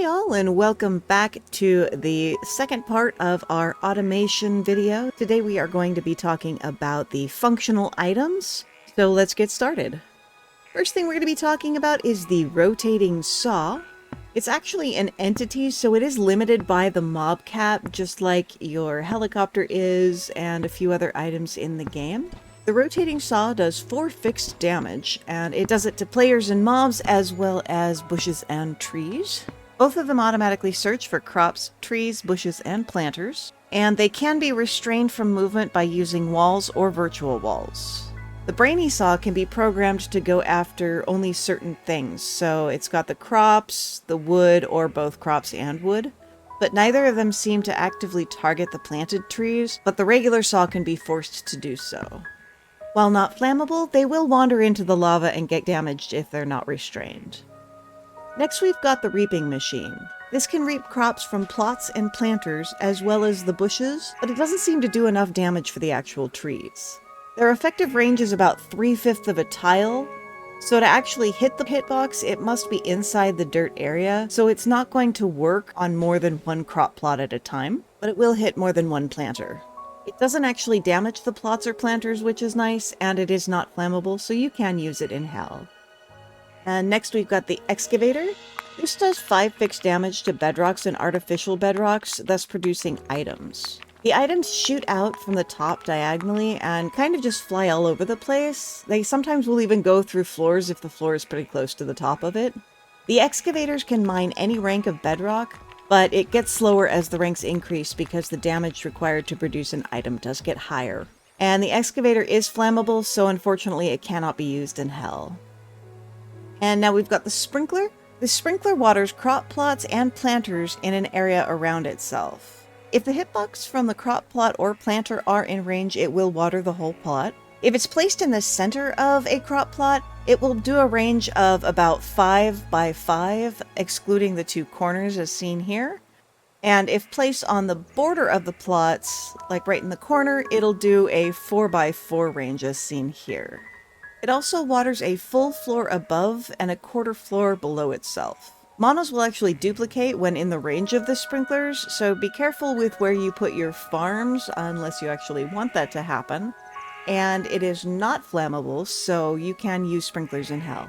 Hey all, and welcome back to the second part of our automation video. Today we are going to be talking about the functional items. So let's get started. First thing we're going to be talking about is the rotating saw. It's actually an entity, so it is limited by the mob cap, just like your helicopter is and a few other items in the game. The rotating saw does 4 fixed damage, and it does it to players and mobs as well as bushes and trees. Both of them automatically search for crops, trees, bushes, and planters, and they can be restrained from movement by using walls or virtual walls. The brainy saw can be programmed to go after only certain things, so it's got the crops, the wood, or both crops and wood, but neither of them seem to actively target the planted trees, but the regular saw can be forced to do so. While not flammable, they will wander into the lava and get damaged if they're not restrained. Next we've got the reaping machine. This can reap crops from plots and planters as well as the bushes, but it doesn't seem to do enough damage for the actual trees. Their effective range is about 3/5 of a tile, so to actually hit the hitbox it must be inside the dirt area, so it's not going to work on more than one crop plot at a time, but it will hit more than one planter. It doesn't actually damage the plots or planters, which is nice, and it is not flammable, so you can use it in hell. And next we've got the excavator. This does 5 fixed damage to bedrocks and artificial bedrocks, thus producing items. The items shoot out from the top diagonally and kind of just fly all over the place. They sometimes will even go through floors if the floor is pretty close to the top of it. The excavators can mine any rank of bedrock, but it gets slower as the ranks increase because the damage required to produce an item does get higher. And the excavator is flammable, so unfortunately it cannot be used in hell. And now we've got the sprinkler. The sprinkler waters crop plots and planters in an area around itself. If the hitbox from the crop plot or planter are in range, it will water the whole plot. If it's placed in the center of a crop plot, it will do a range of about 5 by 5, excluding the 2 corners as seen here. And if placed on the border of the plots, like right in the corner, it'll do a 4 by 4 range as seen here. It also waters a full floor above and a quarter floor below itself. Monos will actually duplicate when in the range of the sprinklers, so be careful with where you put your farms unless you actually want that to happen. And it is not flammable, so you can use sprinklers in hell.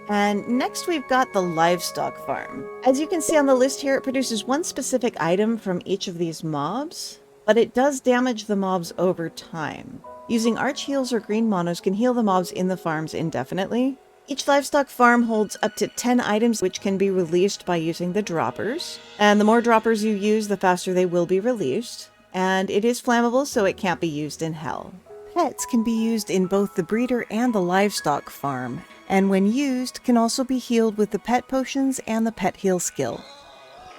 And next we've got the livestock farm. As you can see on the list here, it produces 1 specific item from each of these mobs, but it does damage the mobs over time. Using arch heals or green monos can heal the mobs in the farms indefinitely. Each livestock farm holds up to 10 items which can be released by using the droppers. And the more droppers you use, the faster they will be released. And it is flammable, so it can't be used in hell. Pets can be used in both the breeder and the livestock farm, and when used, can also be healed with the pet potions and the pet heal skill.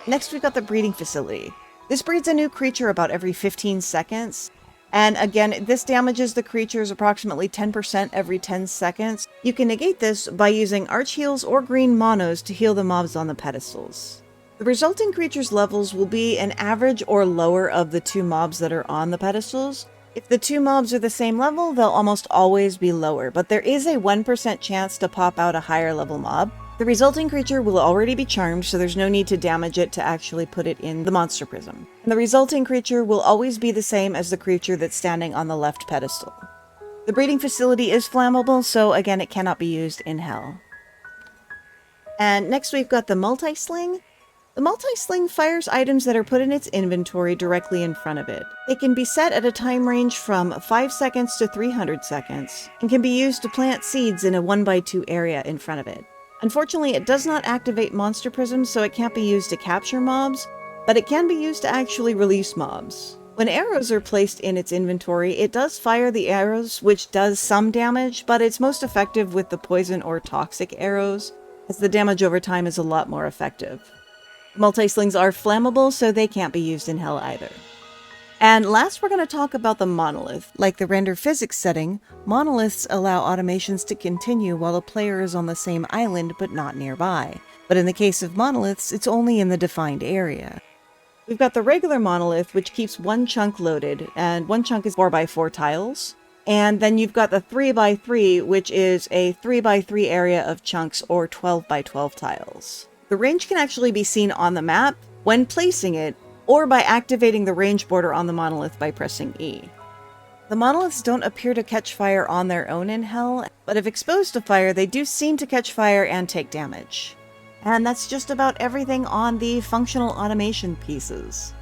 Next we've got the breeding facility. This breeds a new creature about every 15 seconds. And again, this damages the creatures approximately 10% every 10 seconds. You can negate this by using arch heals or green monos to heal the mobs on the pedestals. The resulting creatures' levels will be an average or lower of the 2 mobs that are on the pedestals. If the 2 mobs are the same level, they'll almost always be lower, but there is a 1% chance to pop out a higher level mob. The resulting creature will already be charmed, so there's no need to damage it to actually put it in the monster prism. And the resulting creature will always be the same as the creature that's standing on the left pedestal. The breeding facility is flammable, so again it cannot be used in hell. And next we've got the multi-sling. The multi-sling fires items that are put in its inventory directly in front of it. It can be set at a time range from 5 seconds to 300 seconds, and can be used to plant seeds in a 1x2 area in front of it. Unfortunately, it does not activate monster prisms, so it can't be used to capture mobs, but it can be used to actually release mobs. When arrows are placed in its inventory, it does fire the arrows, which does some damage, but it's most effective with the poison or toxic arrows, as the damage over time is a lot more effective. Multi-slings are flammable, so they can't be used in hell either. And last, we're going to talk about the monolith. Like the render physics setting, monoliths allow automations to continue while a player is on the same island but not nearby. But in the case of monoliths, it's only in the defined area. We've got the regular monolith, which keeps 1 chunk loaded, and 1 chunk is 4 by 4 tiles. And then you've got the 3 by 3, which is a 3 by 3 area of chunks or 12 by 12 tiles. The range can actually be seen on the map when placing it, or by activating the range border on the monolith by pressing E. The monoliths don't appear to catch fire on their own in Hell, but if exposed to fire, they do seem to catch fire and take damage. And that's just about everything on the functional automation pieces.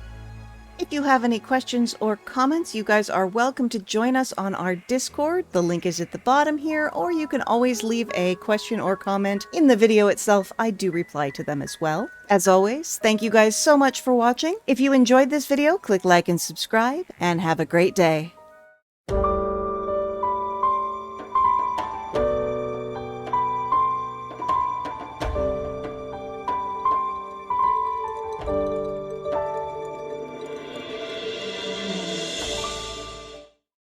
If you have any questions or comments, you guys are welcome to join us on our Discord. The link is at the bottom here, or you can always leave a question or comment in the video itself. I do reply to them as well. As always, thank you guys so much for watching. If you enjoyed this video, click like and subscribe, and have a great day.